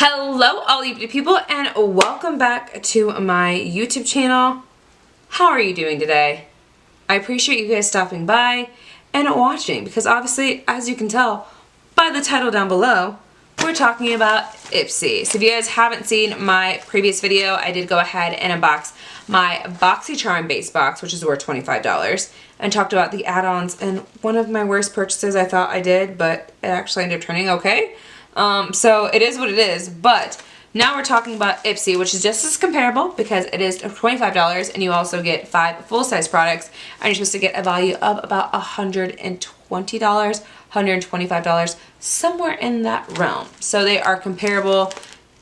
Hello all you beauty people and welcome back to my YouTube channel. How are you doing today? I appreciate you guys stopping by and watching because obviously, as you can tell by the title down below, we're talking about Ipsy. So if you guys haven't seen my previous video, I did go ahead and unbox my BOXY charm base box, which is worth $25, and talked about the add-ons, and one of my worst purchases I thought I did, but it actually ended up turning okay. So it is what it is, but now we're talking about Ipsy, which is just as comparable because it is $25 and you also get 5 full-size products, and you're supposed to get a value of about $120, $125, somewhere in that realm. So they are comparable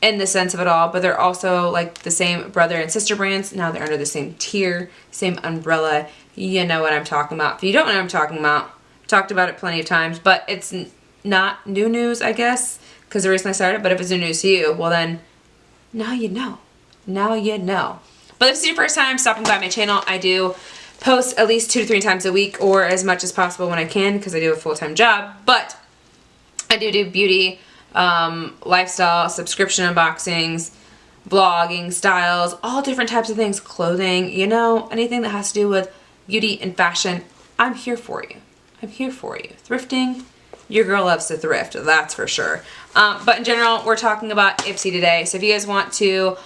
in the sense of it all, but they're also like the same brother and sister brands. Now they're under the same tier, same umbrella. You know what I'm talking about. If you don't know what I'm talking about, I've talked about it plenty of times, but it's not new news, I guess, because the reason I started, but if it's new news to you, well then, now you know. Now you know. But if this is your first time stopping by my channel, I do post at least 2 to 3 times a week, or as much as possible when I can, because I do a full-time job, but I do beauty, lifestyle, subscription unboxings, vlogging, styles, all different types of things, clothing, you know, anything that has to do with beauty and fashion, I'm here for you. I'm here for you. Thrifting, your girl loves to thrift, that's for sure. But in general, we're talking about Ipsy today. So if you guys want to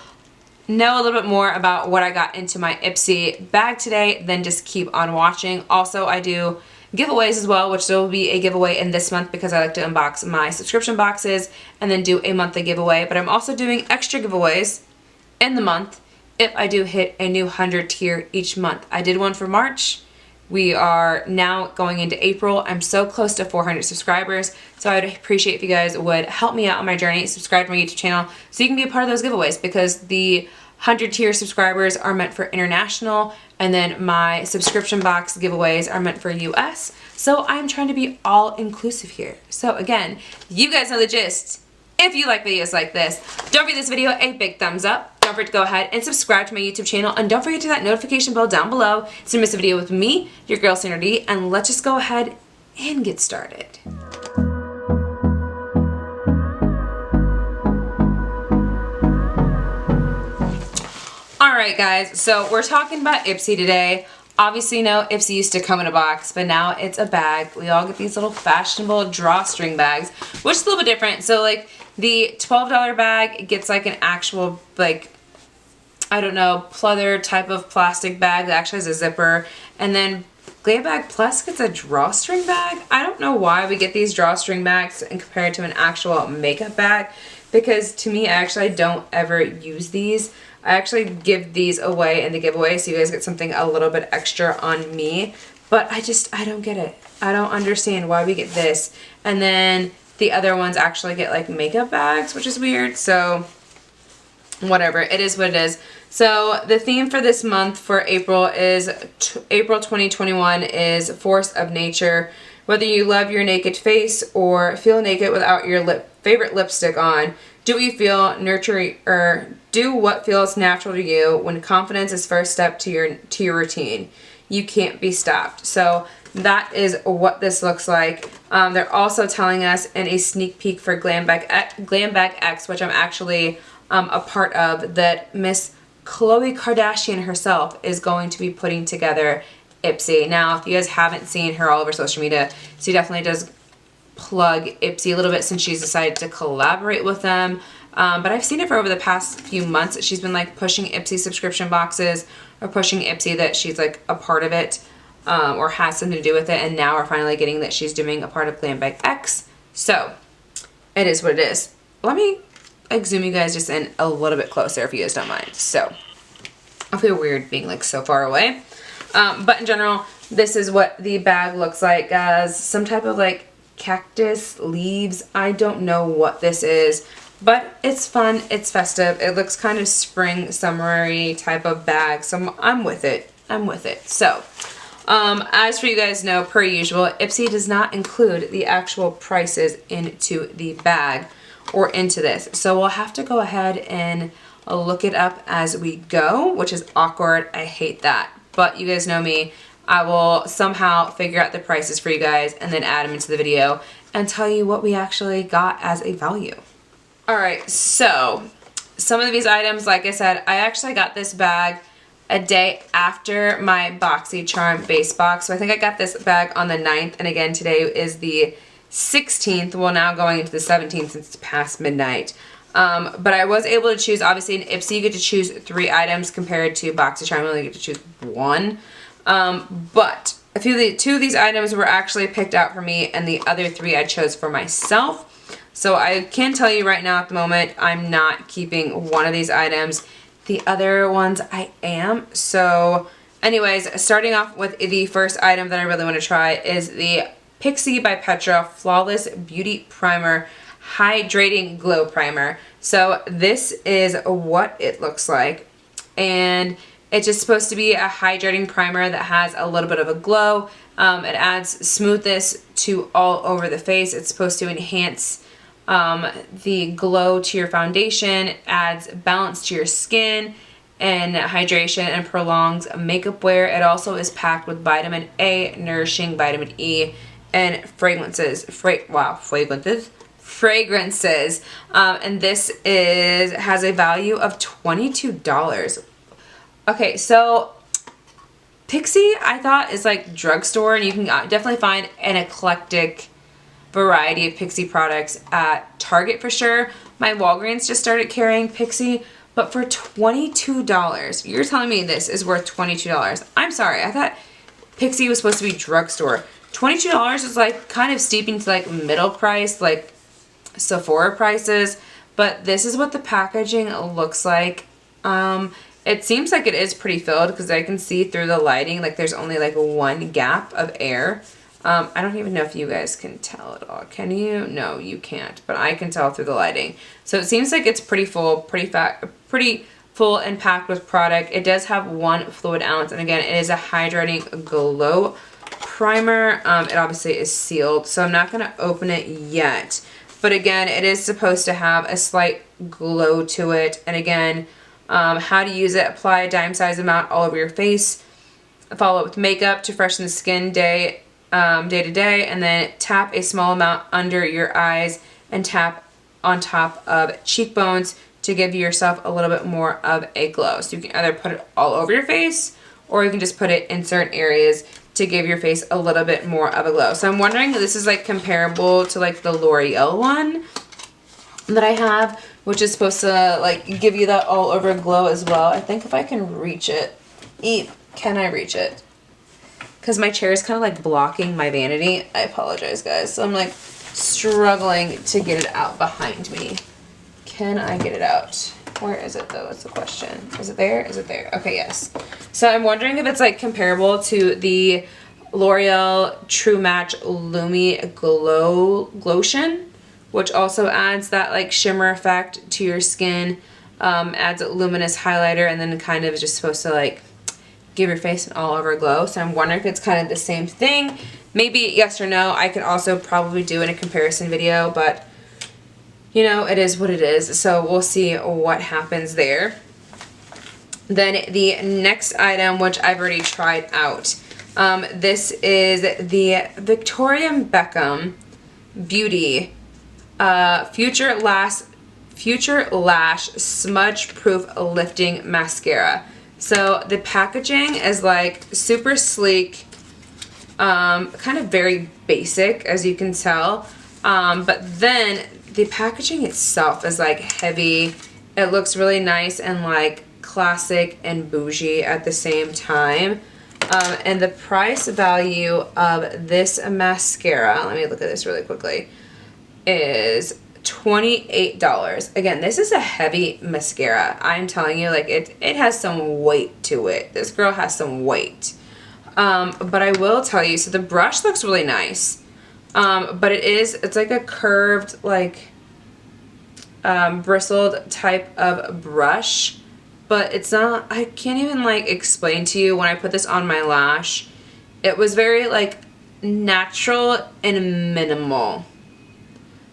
know a little bit more about what I got into my Ipsy bag today, then just keep on watching. Also, I do giveaways as well, which there will be a giveaway in this month because I like to unbox my subscription boxes and then do a monthly giveaway. But I'm also doing extra giveaways in the month if I do hit a new 100 tier each month. I did one for March. We are now going into April. I'm so close to 400 subscribers, so I would appreciate if you guys would help me out on my journey, subscribe to my YouTube channel so you can be a part of those giveaways, because the 100 tier subscribers are meant for international, and then my subscription box giveaways are meant for US. So I'm trying to be all inclusive here. So again, you guys know the gist. If you like videos like this, don't forget this video a big thumbs up. Don't forget to go ahead and subscribe to my YouTube channel, and don't forget to hit that notification bell down below so you miss a video with me, your girl SANDRA, and let's just go ahead and get started. Alright guys, so we're talking about Ipsy today. Obviously, no, Ipsy used to come in a box, but now it's a bag. We all get these little fashionable drawstring bags, which is a little bit different. So like the $12 bag, it gets like an actual, like, I don't know, pleather type of plastic bag that actually has a zipper. And then Glam Bag Plus gets a drawstring bag. I don't know why we get these drawstring bags and compare it to an actual makeup bag, because to me, I don't ever use these. I actually give these away in the giveaway so you guys get something a little bit extra on me. But I don't get it. I don't understand why we get this. And then the other ones actually get like makeup bags, which is weird. So whatever, it is what it is. So the theme for this month for April is April 2021 is Force of Nature. Whether you love your naked face or feel naked without your favorite lipstick on, do what you feel, nurture, or do what feels natural to you. When confidence is first step to your routine, you can't be stopped. So that is what this looks like. They're also telling us in a sneak peek for Glam Bag X, which I'm actually a part of, that Miss Khloe Kardashian herself is going to be putting together Ipsy. Now, if you guys haven't seen her all over social media, she definitely does plug Ipsy a little bit since she's decided to collaborate with them. But I've seen it for over the past few months. She's been like pushing Ipsy subscription boxes, or pushing Ipsy that she's like a part of it, or has something to do with it. And now we're finally getting that she's doing a part of Glam Bag X. So it is what it is. Let me like zoom you guys just in a little bit closer if you guys don't mind. So I feel weird being like so far away. But in general, this is what the bag looks like, as some type of like cactus leaves. I don't know what this is, but it's fun, it's festive, it looks kind of spring summery type of bag, so I'm with it. So as for you guys know, per usual, Ipsy does not include the actual prices into the bag or into this, so we'll have to go ahead and look it up as we go, which is awkward. I hate that, but you guys know me. I will somehow figure out the prices for you guys and then add them into the video and tell you what we actually got as a value. Alright, so some of these items, like I said, I actually got this bag a day after my BOXY Charm base box. So I think I got this bag on the 9th, and again today is the 16th, well now going into the 17th since it's past midnight. But I was able to choose, obviously in Ipsy you get to choose 3 items compared to BOXY Charm, you only get to choose 1. But two of these items were actually picked out for me, and the other 3 I chose for myself. So I can tell you right now at the moment, I'm not keeping one of these items. The other ones I am. So anyways, starting off with the first item that I really want to try is the Pixie by Petra Flawless Beauty Primer Hydrating Glow Primer. So this is what it looks like. And it's just supposed to be a hydrating primer that has a little bit of a glow. It adds smoothness to all over the face. It's supposed to enhance the glow to your foundation, adds balance to your skin and hydration, and prolongs makeup wear. It also is packed with vitamin A, nourishing vitamin E, and fragrances. Fragrances. And this has a value of $22. Okay, so Pixie I thought is like drugstore, and you can definitely find an eclectic variety of Pixie products at Target for sure. My Walgreens just started carrying Pixie, but for $22, you're telling me this is worth $22. I'm sorry, I thought Pixie was supposed to be drugstore. $22 is like kind of steeping to like middle price, like Sephora prices, but this is what the packaging looks like. It seems like it is pretty filled because I can see through the lighting, like there's only like one gap of air. I don't even know if you guys can tell at all. Can you? No, you can't, but I can tell through the lighting. So it seems like it's pretty full, pretty full and packed with product. It does have 1 fluid ounce, and again, it is a hydrating glow primer. It obviously is sealed, so I'm not going to open it yet. But again, it is supposed to have a slight glow to it. And again, how to use it: apply a dime size amount all over your face, follow it with makeup to freshen the skin day to day, and then tap a small amount under your eyes and tap on top of cheekbones to give yourself a little bit more of a glow. So you can either put it all over your face, or you can just put it in certain areas to give your face a little bit more of a glow. So I'm wondering if this is like comparable to like the L'Oreal one that I have, which is supposed to like give you that all over glow as well. I think if I can reach it. Can I reach it? Because my chair is kind of like blocking my vanity. I apologize, guys. So I'm like struggling to get it out behind me. Can I get it out? Where is it though? That's the question. Is it there? Is it there? Okay, yes. So I'm wondering if it's like comparable to the L'Oreal True Match Lumi Glotion, which also adds that like shimmer effect to your skin, adds a luminous highlighter, and then kind of is just supposed to like give your face an all over glow. So I'm wondering if it's kind of the same thing. Maybe yes or no. I could also probably do in a comparison video, but you know, it is what it is. So we'll see what happens there. Then the next item, which I've already tried out. This is the Victoria Beckham Beauty Future Lash Smudge Proof Lifting Mascara. So the packaging is like super sleek, kind of very basic as you can tell, but then the packaging itself is like heavy. It looks really nice and like classic and bougie at the same time. And the price value of this mascara, let me look at this really quickly, is $28. Again, this is a heavy mascara. I'm telling you, like it has some weight to it. This girl has some weight. But I will tell you, so the brush looks really nice. But it's like a curved, like bristled type of brush. But it's not, I can't even like explain to you when I put this on my lash. It was very like natural and minimal.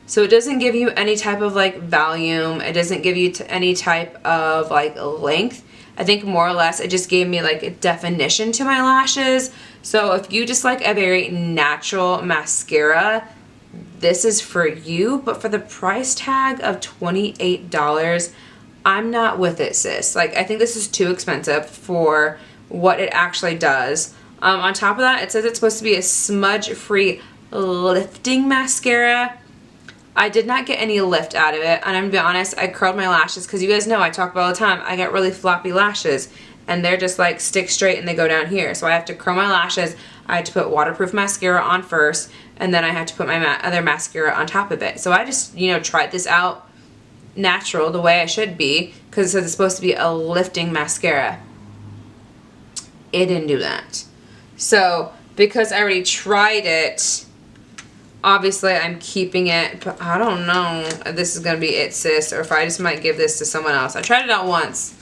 So it doesn't give you any type of like volume. It doesn't give you any type of like length. I think more or less it just gave me like a definition to my lashes. So if you just like a very natural mascara, this is for you, but for the price tag of $28, I'm not with it, sis. Like, I think this is too expensive for what it actually does. On top of that, it says it's supposed to be a smudge-free lifting mascara. I did not get any lift out of it, and I'm gonna be honest, I curled my lashes because you guys know I talk about all the time, I get really floppy lashes, and they're just like stick straight and they go down here. So I have to curl my lashes. I had to put waterproof mascara on first, and then I had to put my other mascara on top of it. So I just, you know, tried this out natural, the way I should be, because it says it's supposed to be a lifting mascara. It didn't do that. So because I already tried it, obviously I'm keeping it, but I don't know if this is gonna be it, sis, or if I just might give this to someone else. I tried it out once.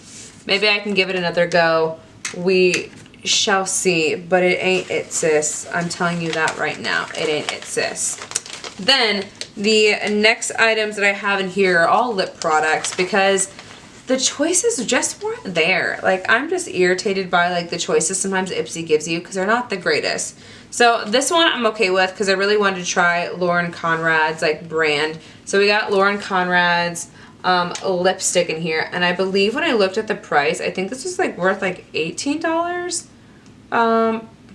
Maybe I can give it another go. We shall see, but it ain't it, sis. I'm telling you that right now. It ain't it, sis. Then the next items that I have in here are all lip products because the choices just weren't there. Like, I'm just irritated by like the choices sometimes Ipsy gives you because they're not the greatest. So this one I'm okay with because I really wanted to try Lauren Conrad's like brand. So we got Lauren Conrad's lipstick in here, and I believe when I looked at the price, I think this was like worth like $18.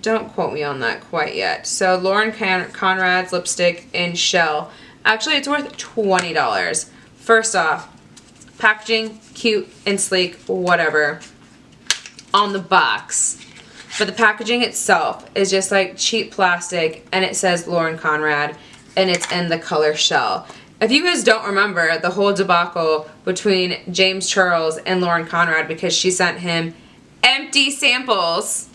Don't quote me on that quite yet. So Lauren Conrad's lipstick in shell, actually it's worth $20. First off, packaging, cute and sleek, whatever, on the box. But the packaging itself is just like cheap plastic, and it says Lauren Conrad, and it's in the color shell. If you guys don't remember the whole debacle between James Charles and Lauren Conrad because she sent him empty samples,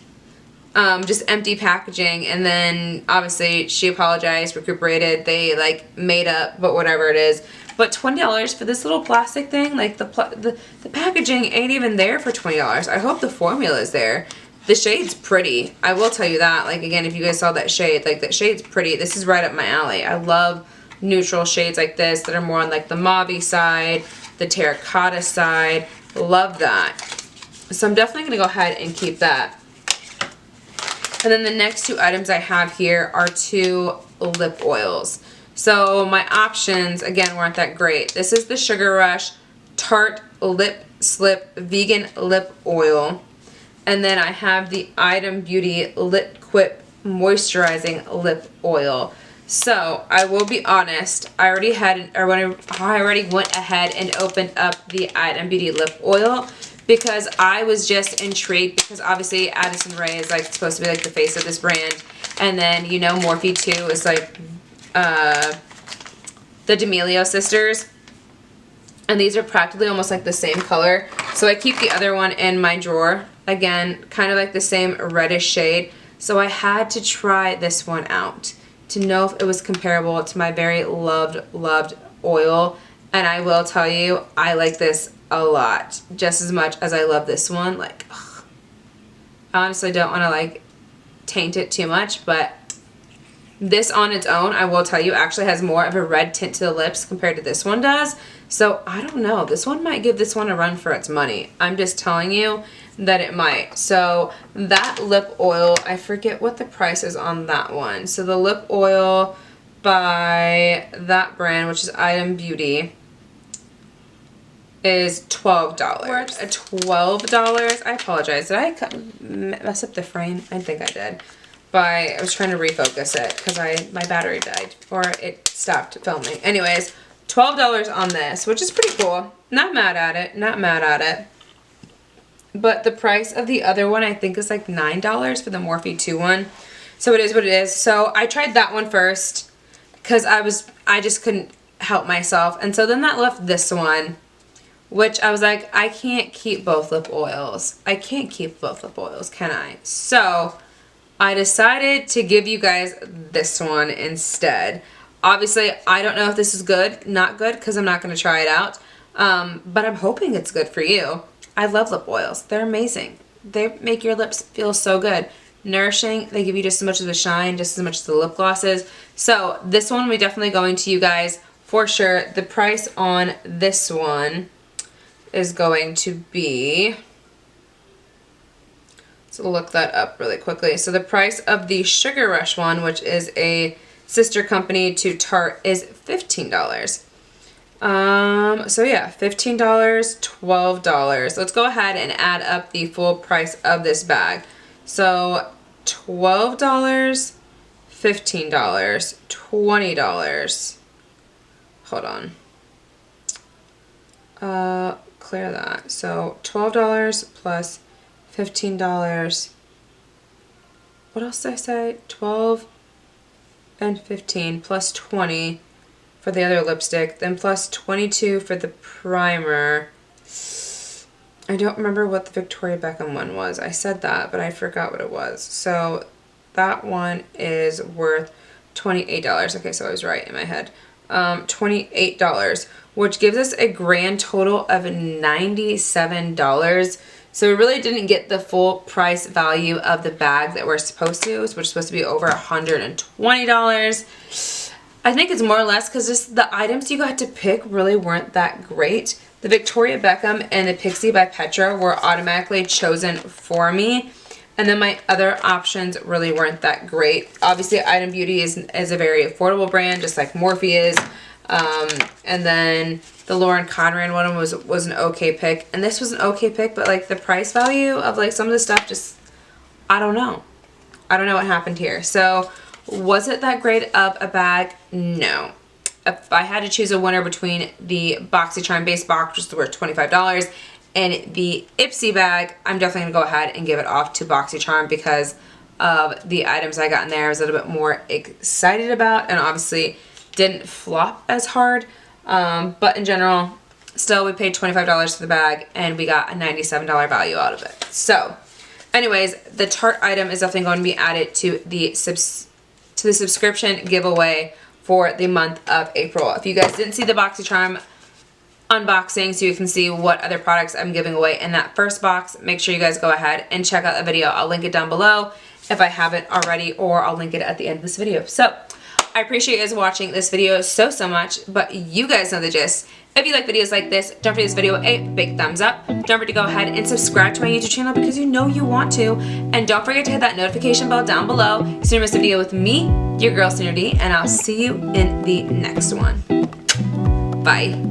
just empty packaging, and then obviously she apologized, recuperated, they like made up, but whatever it is. But $20 for this little plastic thing, like the packaging ain't even there for $20. I hope the formula is there. The shade's pretty. I will tell you that. Like, again, if you guys saw that shade, like that shade's pretty. This is right up my alley. I love neutral shades like this that are more on like the mauve side, the terracotta side. Love that. So I'm definitely going to go ahead and keep that. And then the next two items I have here are two lip oils. So my options, again, weren't that great. This is the Sugar Rush Tarte Lip Slip Vegan Lip Oil. And then I have the Item Beauty Lip Quip Moisturizing Lip Oil. So I will be honest, I already went ahead and opened up the Item Beauty Lip Oil because I was just intrigued because obviously Addison Rae is like supposed to be like the face of this brand. And then, you know, Morphe 2 is like the D'Amelio sisters, and these are practically almost like the same color, so I keep the other one in my drawer. Again, kind of like the same reddish shade, so I had to try this one out to know if it was comparable to my very loved oil, and I will tell you, I like this a lot, just as much as I love this one. Like, ugh. I honestly don't want to like taint it too much, but this on its own, I will tell you, actually has more of a red tint to the lips compared to this one does. So I don't know. This one might give this one a run for its money. I'm just telling you that it might. So that lip oil, I forget what the price is on that one. So the lip oil by that brand, which is Item Beauty, is $12. Worth $12. I apologize. Did I mess up the frame? I think I did. I was trying to refocus it because my battery died or it stopped filming. Anyways, $12 on this, which is pretty cool. Not mad at it. Not mad at it. But the price of the other one I think is like $9 for the Morphe 2 one. So it is what it is. So I tried that one first because I just couldn't help myself. And so then that left this one, which I was like, I can't keep both lip oils. I can't keep both lip oils, can I? So I decided to give you guys this one instead. Obviously, I don't know if this is good, not good, because I'm not going to try it out. But I'm hoping it's good for you. I love lip oils. They're amazing. They make your lips feel so good. Nourishing. They give you just as much of the shine, just as much as the lip glosses. So this one we're definitely going to you guys for sure. The price on this one is going to be... So look that up really quickly. So the price of the Sugar Rush one, which is a sister company to Tarte is $15. So yeah, $15, $12. Let's go ahead and add up the full price of this bag. So $12, $15, $20. Hold on. Clear that. So $12 plus $15. What else did I say? 12 and 15 plus 20 for the other lipstick, then plus 22 for the primer. I don't remember what the Victoria Beckham one was. I said that, but I forgot what it was. So that one is worth $28. Okay, so I was right in my head. $28, which gives us a grand total of $97. So we really didn't get the full price value of the bag that we're supposed to, which is supposed to be over $120. I think it's more or less because just the items you got to pick really weren't that great. The Victoria Beckham and the Pixie by Petra were automatically chosen for me. And then my other options really weren't that great. Obviously, Item Beauty is a very affordable brand, just like Morphe is. And then the Lauren Conrad one was an okay pick. And this was an okay pick, but like the price value of like some of the stuff just, I don't know. I don't know what happened here. So was it that great of a bag? No. If I had to choose a winner between the BOXY base box, which is worth $25, and the Ipsy bag, I'm definitely going to go ahead and give it off to BOXY because of the items I got in there I was a little bit more excited about, and obviously didn't flop as hard. But in general, still we paid $25 for the bag and we got a $97 value out of it. So anyways, the Tarte item is definitely going to be added to the subscription giveaway for the month of April. If you guys didn't see the BOXY unboxing so you can see what other products I'm giving away in that first box, make sure you guys go ahead and check out the video. I'll link it down below if I haven't already, or I'll link it at the end of this video. So I appreciate you guys watching this video so much, but you guys know the gist. If you like videos like this, don't forget this video a big thumbs up. Don't forget to go ahead and subscribe to my YouTube channel because you know you want to. And don't forget to hit that notification bell down below so you don't miss a video with me, your girl Sandra D, and I'll see you in the next one. Bye.